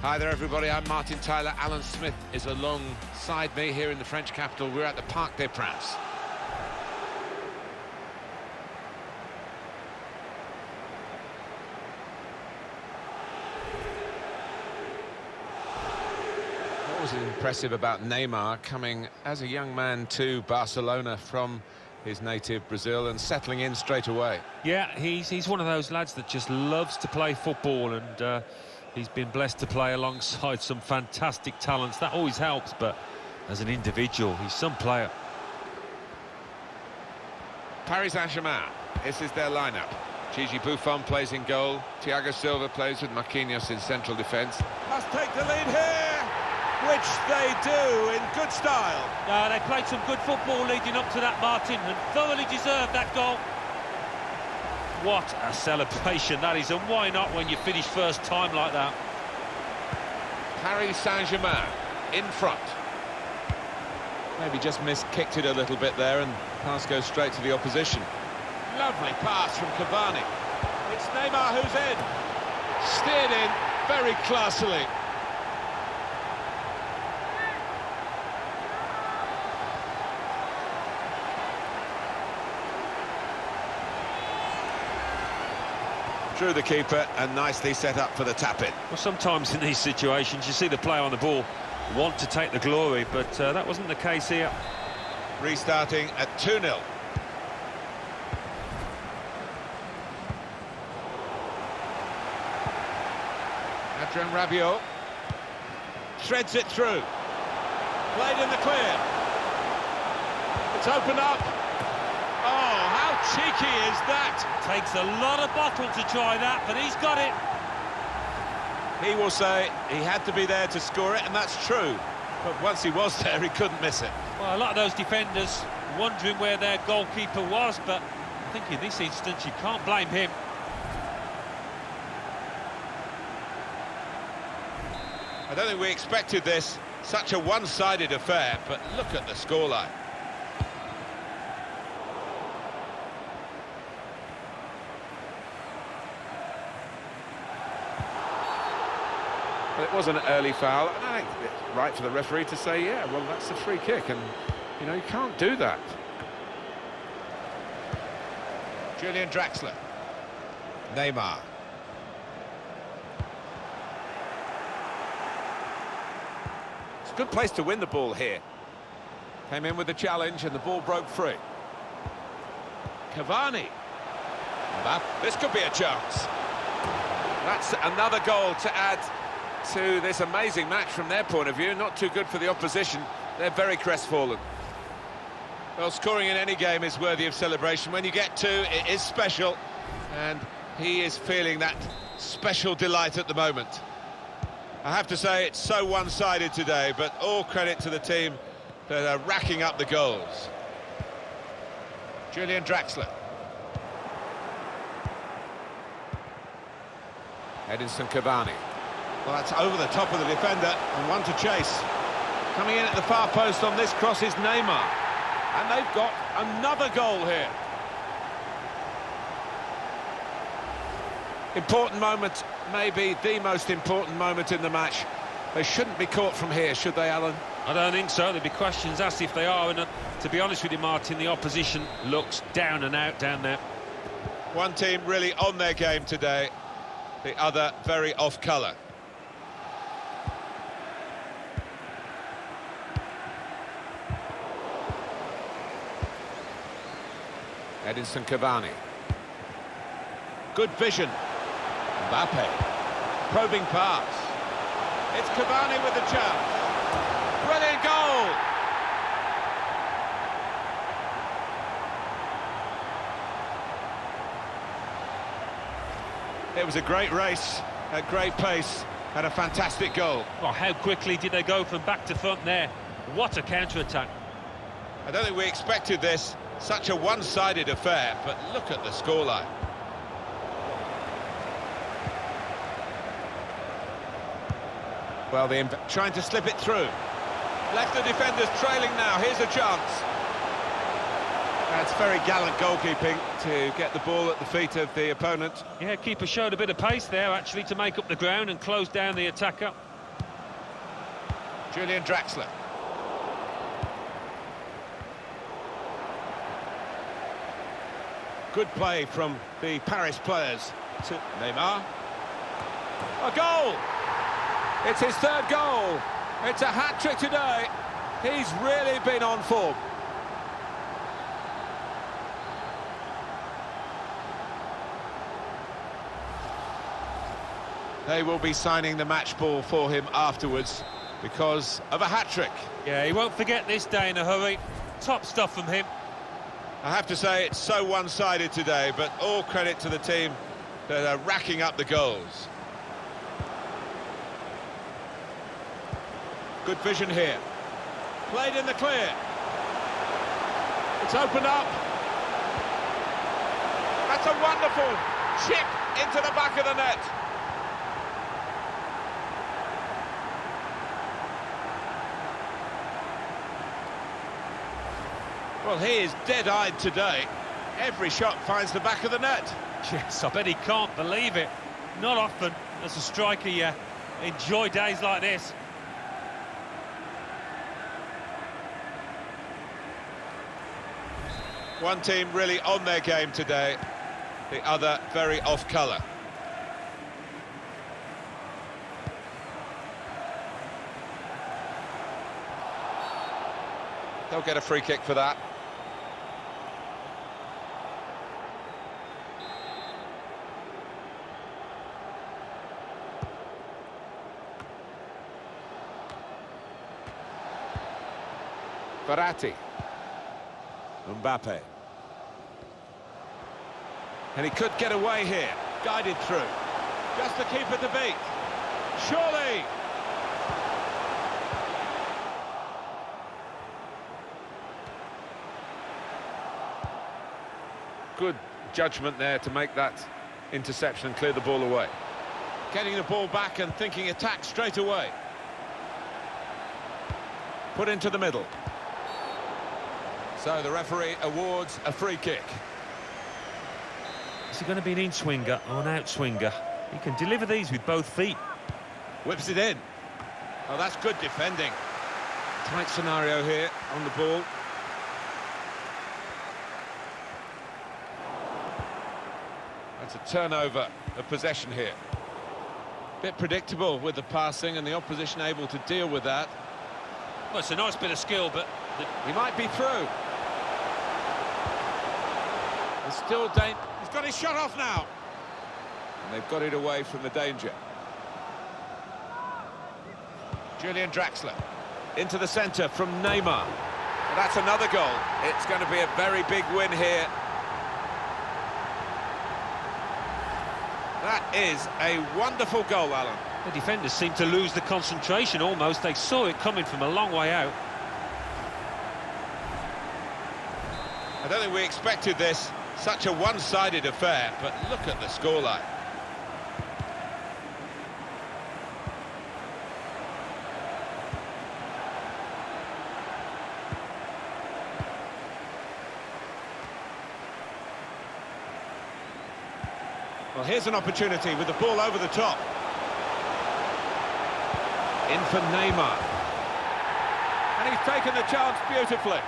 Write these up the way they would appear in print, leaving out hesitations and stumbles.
Hi there everybody, I'm Martin Tyler. Alan Smith is alongside me here in the French capital. We're at the Parc des Princes. What was impressive about Neymar coming as a young man to Barcelona from his native Brazil and settling in straight away? Yeah, he's one of those lads that just loves to play football, and he's been blessed to play alongside some fantastic talents. That always helps, but as an individual, he's some player. Paris Saint-Germain, this is their lineup. Gigi Buffon plays in goal. Thiago Silva plays with Marquinhos in central defence. Must take the lead here, which they do in good style. They played some good football leading up to that, Martin, and thoroughly deserved that goal. What a celebration that is, and why not when you finish first time like that? Paris Saint-Germain in front. Maybe just kicked it a little bit there, and pass goes straight to the opposition. Lovely pass from Cavani. It's Neymar who's in. Steered in very classily. Through the keeper and nicely set up for the tap-in. Well, sometimes in these situations you see the player on the ball want to take the glory, but that wasn't the case here. Restarting at 2-0. Adrien Rabiot threads it through. Played in the clear. It's opened up. Oh, how cheeky is that? Takes a lot of bottle to try that, but he's got it. He will say he had to be there to score it, and that's true. But once he was there, he couldn't miss it. Well, a lot of those defenders wondering where their goalkeeper was, but I think in this instance you can't blame him. I don't think we expected this, such a one-sided affair, but look at the scoreline. Well, it was an early foul, and I think it's right for the referee to say, yeah, well, that's a free kick, and, you know, you can't do that. Julian Draxler. Neymar. It's a good place to win the ball here. Came in with the challenge, and the ball broke free. Cavani. This could be a chance. That's another goal to add to this amazing match from their point of view. Not too good for the opposition. They're very crestfallen. Well, scoring in any game is worthy of celebration. When you get two, it is special, and he is feeling that special delight at the moment. I have to say, it's so one-sided today, but all credit to the team that are racking up the goals. Julian Draxler. Edinson Cavani. Well, that's over the top of the defender, and one to chase. Coming in at the far post on this cross is Neymar. And they've got another goal here. Important moment, maybe the most important moment in the match. They shouldn't be caught from here, should they, Alan? I don't think so. There'll be questions asked if they are, and to be honest with you, Martin, the opposition looks down and out down there. One team really on their game today, the other very off-colour. Edinson Cavani. Good vision. Mbappe. Probing pass. It's Cavani with the chance. Brilliant goal! It was a great race, at great pace, and a fantastic goal. Well, how quickly did they go from back to front there? What a counter-attack. I don't think we expected this. Such a one-sided affair, but look at the scoreline. Well, they're trying to slip it through. Left the defenders trailing now. Here's a chance. That's very gallant goalkeeping to get the ball at the feet of the opponent. Yeah, keeper showed a bit of pace there, actually, to make up the ground and close down the attacker. Julian Draxler. Good play from the Paris players to Neymar. A goal! It's his third goal. It's a hat-trick today. He's really been on form. They will be signing the match ball for him afterwards because of a hat-trick. Yeah, he won't forget this day in a hurry. Top stuff from him. I have to say it's so one-sided today, but all credit to the team that are racking up the goals. Good vision here. Played in the clear. It's opened up. That's a wonderful chip into the back of the net. Well, he is dead-eyed today. Every shot finds the back of the net. Yes, I bet he can't believe it. Not often, as a striker, you enjoy days like this. One team really on their game today, the other very off-colour. They'll get a free kick for that. Verratti. Mbappe. And he could get away here, guided through. Just the keeper to beat. Surely! Good judgment there to make that interception and clear the ball away. Getting the ball back and thinking attack straight away. Put into the middle. So the referee awards a free kick. Is he going to be an in-swinger or an out-swinger? He can deliver these with both feet. Whips it in. Oh, that's good defending. Tight scenario here on the ball. That's a turnover of possession here. Bit predictable with the passing and the opposition able to deal with that. Well, it's a nice bit of skill, but... He might be through. There's still danger. He's got his shot off now. And they've got it away from the danger. Julian Draxler into the centre from Neymar. Well, that's another goal. It's going to be a very big win here. That is a wonderful goal, Alan. The defenders seem to lose the concentration almost. They saw it coming from a long way out. I don't think we expected this. Such a one-sided affair, but look at the scoreline. Well, here's an opportunity with the ball over the top. In for Neymar. And he's taken the chance beautifully.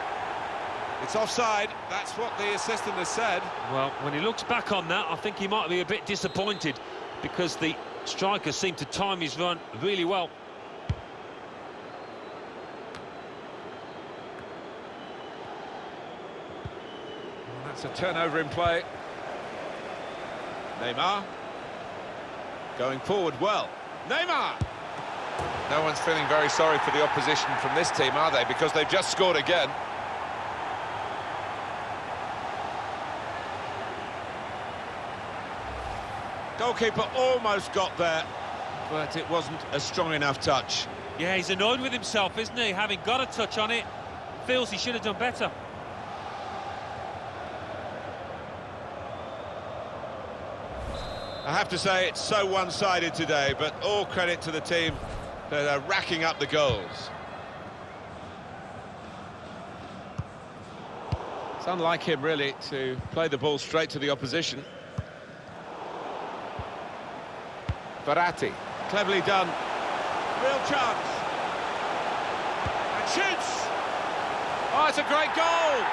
It's offside, that's what the assistant has said. Well, when he looks back on that, I think he might be a bit disappointed because the striker seemed to time his run really well. That's a turnover in play. Neymar. Going forward well. Neymar! No one's feeling very sorry for the opposition from this team, are they? Because they've just scored again. Goalkeeper almost got there, but it wasn't a strong enough touch. Yeah, he's annoyed with himself, isn't he? Having got a touch on it, feels he should have done better. I have to say it's so one-sided today, but all credit to the team that are racking up the goals. It's unlike him, really, to play the ball straight to the opposition. Verratti. Cleverly done. Real chance. shoots! Oh, it's a great goal!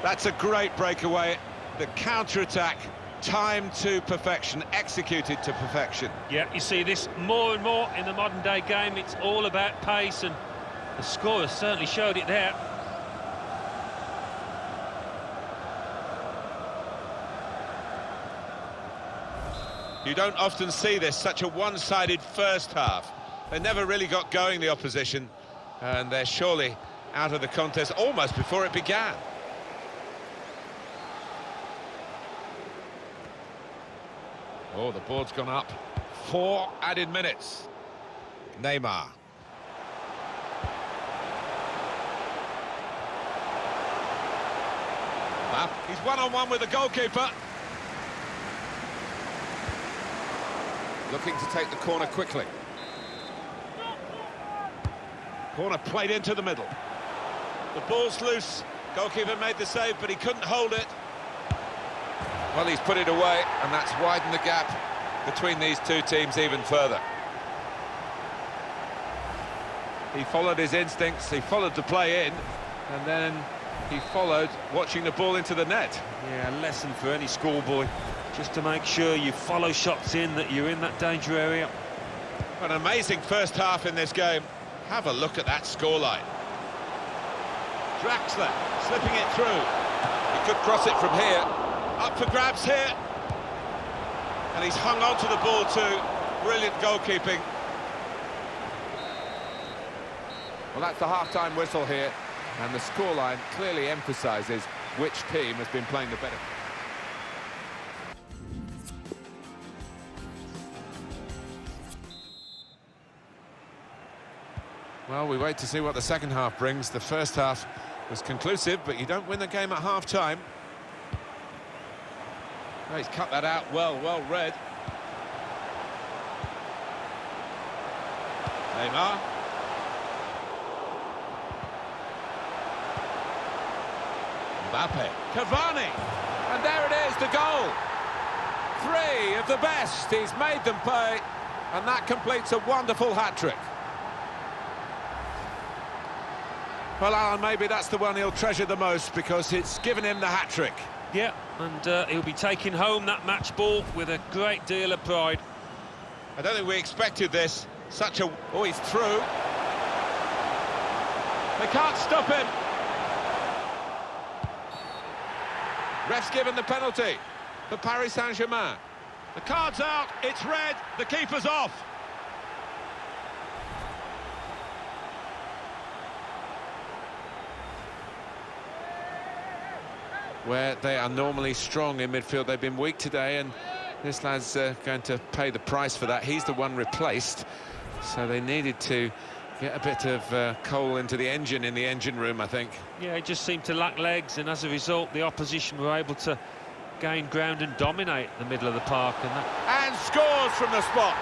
That's a great breakaway. The counter-attack, timed to perfection, executed to perfection. Yeah, you see this more and more in the modern-day game. It's all about pace, and the scorer certainly showed it there. You don't often see this, such a one-sided first half. They never really got going, the opposition, and they're surely out of the contest almost before it began. Oh, the board's gone up. 4 added minutes. Neymar. He's one-on-one with the goalkeeper. Looking to take the corner quickly. Corner played into the middle. The ball's loose. Goalkeeper made the save, but he couldn't hold it. Well, he's put it away, and that's widened the gap between these two teams even further. He followed his instincts, he followed the play in, and then he followed watching the ball into the net. Yeah, a lesson for any schoolboy, just to make sure you follow shots in, that you're in that danger area. An amazing first half in this game. Have a look at that scoreline. Draxler slipping it through. He could cross it from here. Up for grabs here. And he's hung on to the ball too. Brilliant goalkeeping. Well, that's the half-time whistle here, and the scoreline clearly emphasises which team has been playing the better. Well, we wait to see what the second half brings. The first half was conclusive, but you don't win the game at half-time. Oh, he's cut that out well read. Neymar. Mbappe. Cavani. And there it is, the goal. 3 of the best. He's made them pay, and that completes a wonderful hat-trick. Well, Alan, maybe that's the one he'll treasure the most, because it's given him the hat-trick. Yeah, and he'll be taking home that match ball with a great deal of pride. I don't think we expected this. Such a... Oh, he's through. They can't stop him. Ref's given the penalty for Paris Saint-Germain. The card's out, it's red, the keeper's off. Where they are normally strong in midfield, they've been weak today, and this lad's going to pay the price for that. He's the one replaced, so they needed to get a bit of coal into the engine in the engine room, I think. Yeah, it just seemed to lack legs, and as a result, the opposition were able to gain ground and dominate the middle of the park. And scores from the spot.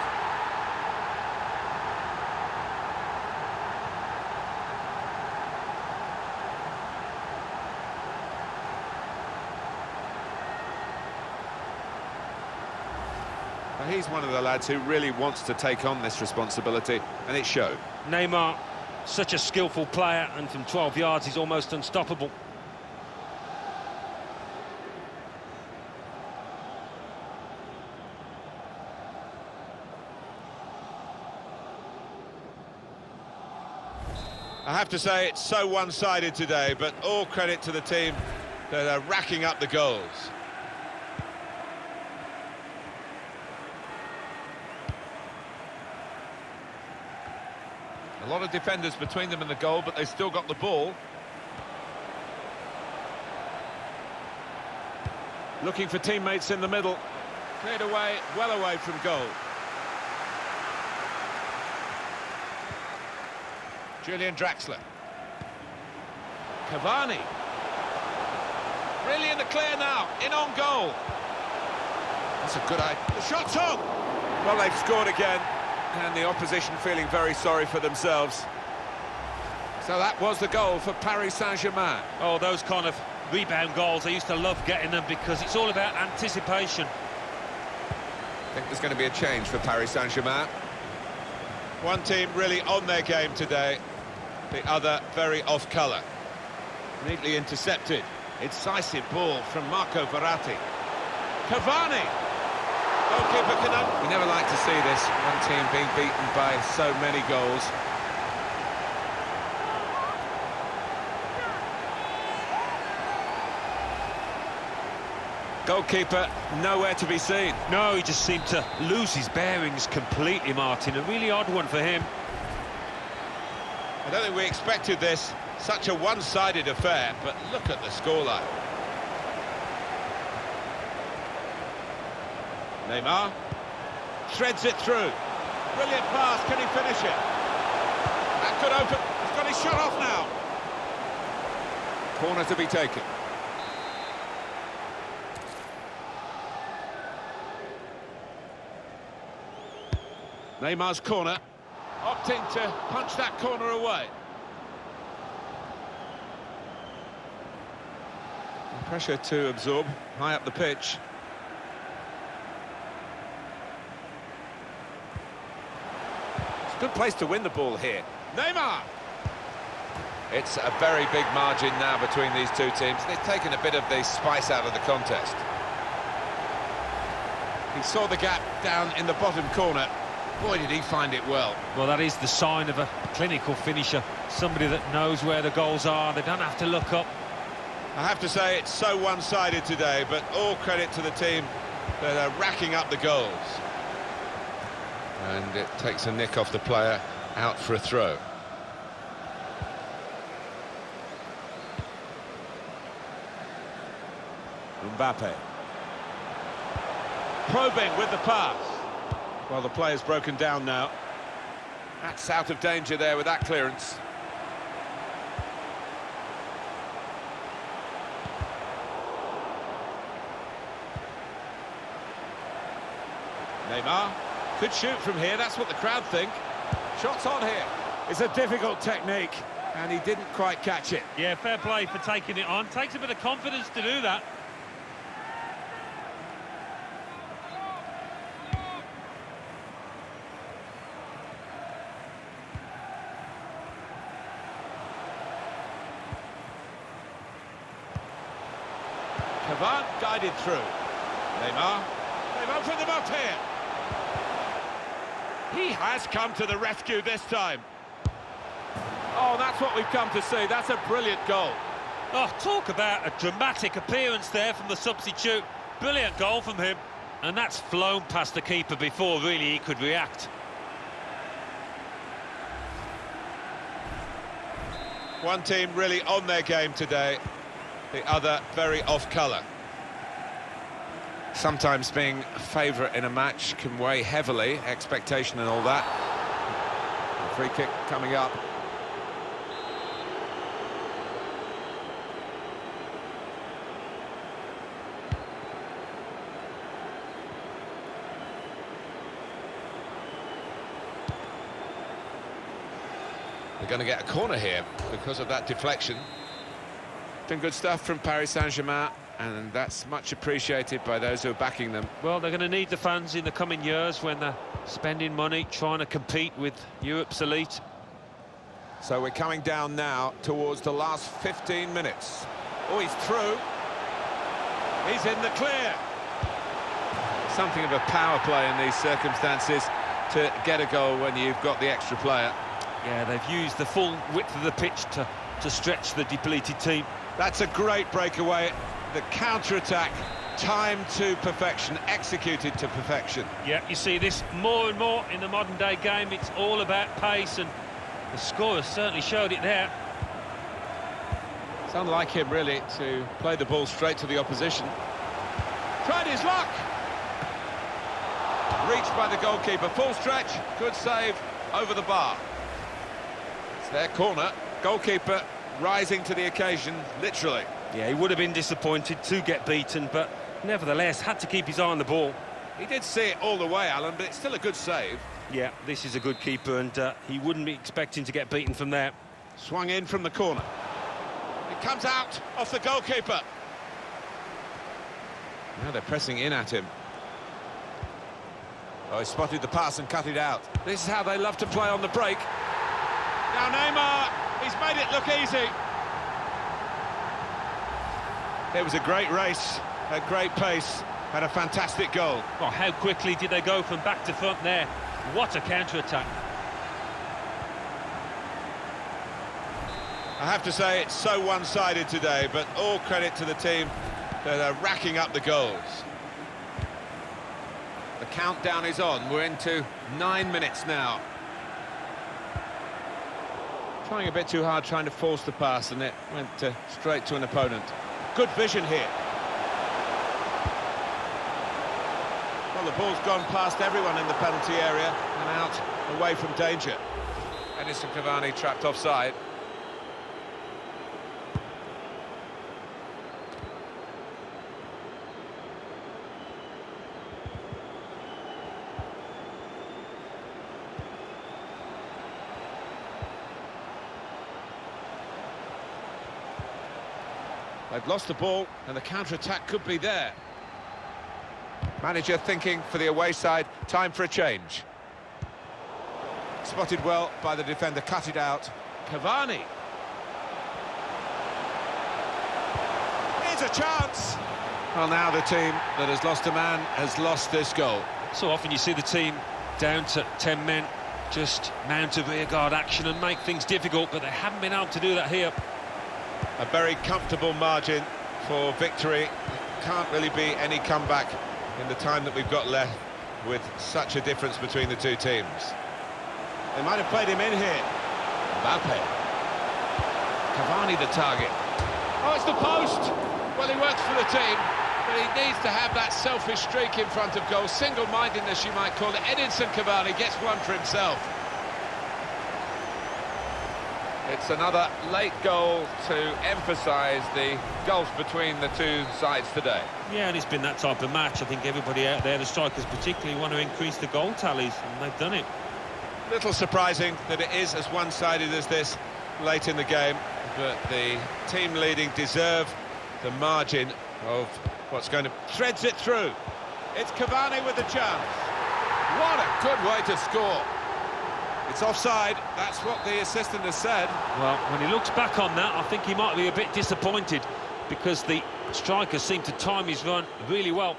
He's one of the lads who really wants to take on this responsibility, and it showed. Neymar, such a skillful player, and from 12 yards he's almost unstoppable. I have to say, it's so one-sided today, but all credit to the team that are racking up the goals. A lot of defenders between them and the goal, but they've still got the ball. Looking for teammates in the middle. Cleared away, well away from goal. Julian Draxler. Cavani. Really in the clear now, in on goal. That's a good idea. The shot's on! Well, they've scored again, and the opposition feeling very sorry for themselves. So that was the goal for Paris Saint-Germain. Oh, those kind of rebound goals. I used to love getting them because it's all about anticipation. I think there's going to be a change for Paris Saint-Germain. One team really on their game today, the other very off colour. Neatly intercepted. Incisive ball from Marco Verratti. Cavani! Goalkeeper can... We never like to see this, one team being beaten by so many goals. Goalkeeper nowhere to be seen. No, he just seemed to lose his bearings completely, Martin. A really odd one for him. I don't think we expected this, such a one-sided affair, but look at the scoreline. Neymar threads it through. Brilliant pass, can he finish it? That could open, he's got his shot off now. Corner to be taken. Neymar's corner, opting to punch that corner away. Pressure to absorb, high up the pitch. It's a good place to win the ball here. Neymar! It's a very big margin now between these two teams. They've taken a bit of the spice out of the contest. He saw the gap down in the bottom corner. Boy, did he find it well. Well, that is the sign of a clinical finisher. Somebody that knows where the goals are. They don't have to look up. I have to say, it's so one-sided today, but all credit to the team that are racking up the goals. And it takes a nick off the player, out for a throw. Mbappe. Probing with the pass. Well, the player's broken down now. That's out of danger there with that clearance. Neymar could shoot from here, that's what the crowd think. Shots on here. It's a difficult technique, and he didn't quite catch it. Yeah, fair play for taking it on. Takes a bit of confidence to do that. Cavani guided through. Neymar. They've opened them up here. He has come to the rescue this time. Oh, that's what we've come to see. That's a brilliant goal. Oh, talk about a dramatic appearance there from the substitute. Brilliant goal from him. And that's flown past the keeper before really he could react. One team really on their game today, the other very off colour. Sometimes being a favourite in a match can weigh heavily, expectation and all that. Free kick coming up. They're going to get a corner here because of that deflection. Been good stuff from Paris Saint-Germain, and that's much appreciated by those who are backing them. Well, they're going to need the fans in the coming years when they're spending money, trying to compete with Europe's elite. So we're coming down now towards the last 15 minutes. Oh, he's through. He's in the clear. Something of a power play in these circumstances to get a goal when you've got the extra player. Yeah, they've used the full width of the pitch to stretch the depleted team. That's a great breakaway. The counter-attack, timed to perfection, executed to perfection. Yeah, you see this more and more in the modern-day game. It's all about pace, and the scorers certainly showed it there. It's unlike him, really, to play the ball straight to the opposition. Tried his luck! Reached by the goalkeeper. Full stretch, good save, over the bar. It's their corner. Goalkeeper rising to the occasion, literally. Yeah, he would have been disappointed to get beaten, but nevertheless had to keep his eye on the ball. He did see it all the way, Alan, but it's still a good save. Yeah, this is a good keeper, and he wouldn't be expecting to get beaten from there. Swung in from the corner. It comes out off the goalkeeper. Now they're pressing in at him. Oh, he spotted the pass and cut it out. This is how they love to play on the break. Now Neymar, he's made it look easy. It was a great race, at great pace, and a fantastic goal. Well, how quickly did they go from back to front there? What a counter-attack. I have to say, it's so one-sided today, but all credit to the team that are racking up the goals. The countdown is on. We're into 9 minutes now. Trying a bit too hard, trying to force the pass, and it went straight to an opponent. Good vision here. Well, the ball's gone past everyone in the penalty area and out away from danger. Edinson Cavani trapped offside. They've lost the ball, and the counter-attack could be there. Manager thinking for the away side, time for a change. Spotted well by the defender, cut it out. Cavani. Here's a chance. Well, now the team that has lost a man has lost this goal. So often you see the team down to 10 men just mount a rearguard action and make things difficult, but they haven't been able to do that here. A very comfortable margin for victory. Can't really be any comeback in the time that we've got left with such a difference between the two teams. They might have played him in here. Mbappe. Cavani the target. Oh, it's the post! Well, he works for the team, but he needs to have that selfish streak in front of goal. Single-mindedness, you might call it. Edinson Cavani gets one for himself. It's another late goal to emphasise the gulf between the two sides today. Yeah, and it's been that type of match. I think everybody out there, the strikers particularly, want to increase the goal tallies, and they've done it. Little surprising that it is as one-sided as this late in the game, but the team leading deserve the margin of what's going to... Threads it through. It's Cavani with the chance. What a good way to score. It's offside, that's what the assistant has said. Well, when he looks back on that, I think he might be a bit disappointed because the striker seemed to time his run really well.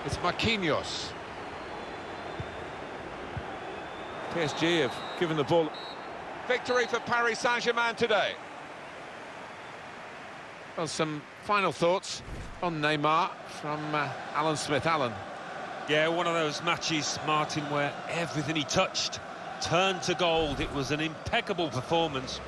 It's Marquinhos. PSG have given the ball. Victory for Paris Saint-Germain today. Well, some final thoughts on Neymar from Alan Smith. Alan. Yeah, one of those matches, Martin, where everything he touched turned to gold. It was an impeccable performance.